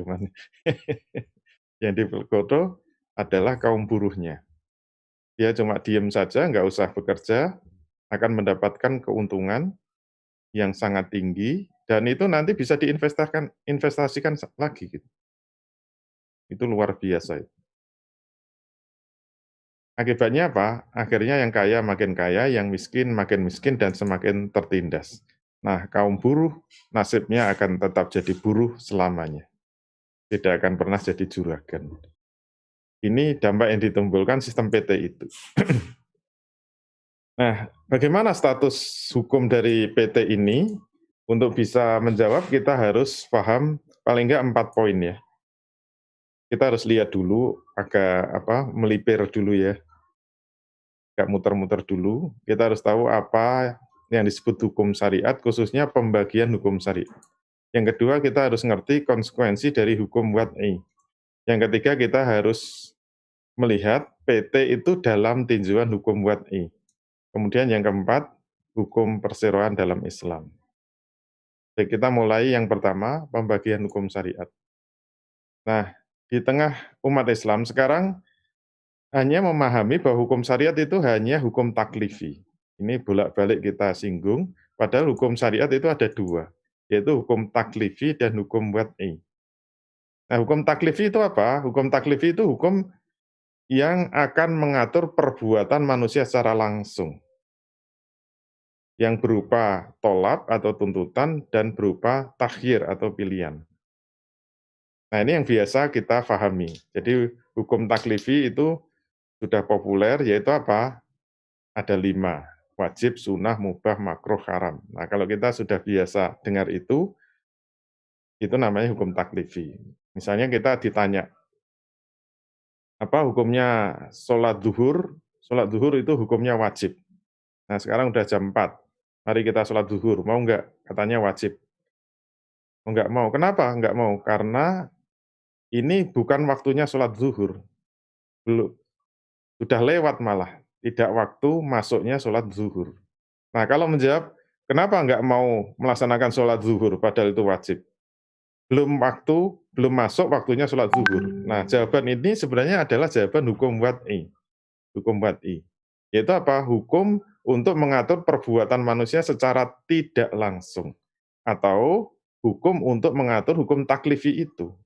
cuman. Yang difoto adalah kaum buruhnya. Dia cuma diem saja, nggak usah bekerja, akan mendapatkan keuntungan yang sangat tinggi, dan itu nanti bisa investasikan lagi gitu. Itu luar biasa itu. Akibatnya apa? Akhirnya yang kaya makin kaya, yang miskin makin miskin dan semakin tertindas. Nah, kaum buruh nasibnya akan tetap jadi buruh selamanya, tidak akan pernah jadi juragan. Ini dampak yang ditimbulkan sistem PT itu. Nah, bagaimana status hukum dari PT ini? Untuk bisa menjawab kita harus paham paling enggak 4 poin ya. Kita harus lihat dulu, agak melipir dulu ya, agak muter-muter dulu. Kita harus tahu apa yang disebut hukum syariat, khususnya pembagian hukum syariat. Yang kedua, kita harus ngerti konsekuensi dari hukum wad'i. Yang ketiga, kita harus melihat PT itu dalam tinjauan hukum wad'i. Kemudian yang keempat, hukum perseroan dalam Islam. Baik, kita mulai yang pertama, pembagian hukum syariat. Nah, di tengah umat Islam sekarang hanya memahami bahwa hukum syariat itu hanya hukum taklifi. Ini bolak-balik kita singgung, padahal hukum syariat itu ada dua, yaitu hukum taklifi dan hukum wad'i. Nah, hukum taklifi itu apa? Hukum taklifi itu hukum yang akan mengatur perbuatan manusia secara langsung, yang berupa tolab atau tuntutan dan berupa takhyir atau pilihan. Nah, ini yang biasa kita pahami. Jadi hukum taklifi itu sudah populer, yaitu apa? Ada 5, wajib, sunnah, mubah, makruh, haram. Nah, kalau kita sudah biasa dengar itu namanya hukum taklifi. Misalnya kita ditanya, apa hukumnya sholat zuhur? Sholat zuhur itu hukumnya wajib. Nah, sekarang udah jam 4, mari kita sholat zuhur, mau nggak? Katanya wajib. Oh, nggak mau. Kenapa nggak mau? Karena ini bukan waktunya sholat zuhur. Belum, sudah lewat malah, tidak waktu masuknya sholat zuhur. Nah, kalau menjawab, kenapa nggak mau melaksanakan sholat zuhur padahal itu wajib? Belum waktu, belum masuk waktunya sholat zuhur. Nah, jawaban ini sebenarnya adalah jawaban hukum wad'i. Hukum wad'i. Yaitu apa? Hukum untuk mengatur perbuatan manusia secara tidak langsung. Atau hukum untuk mengatur hukum taklifi itu.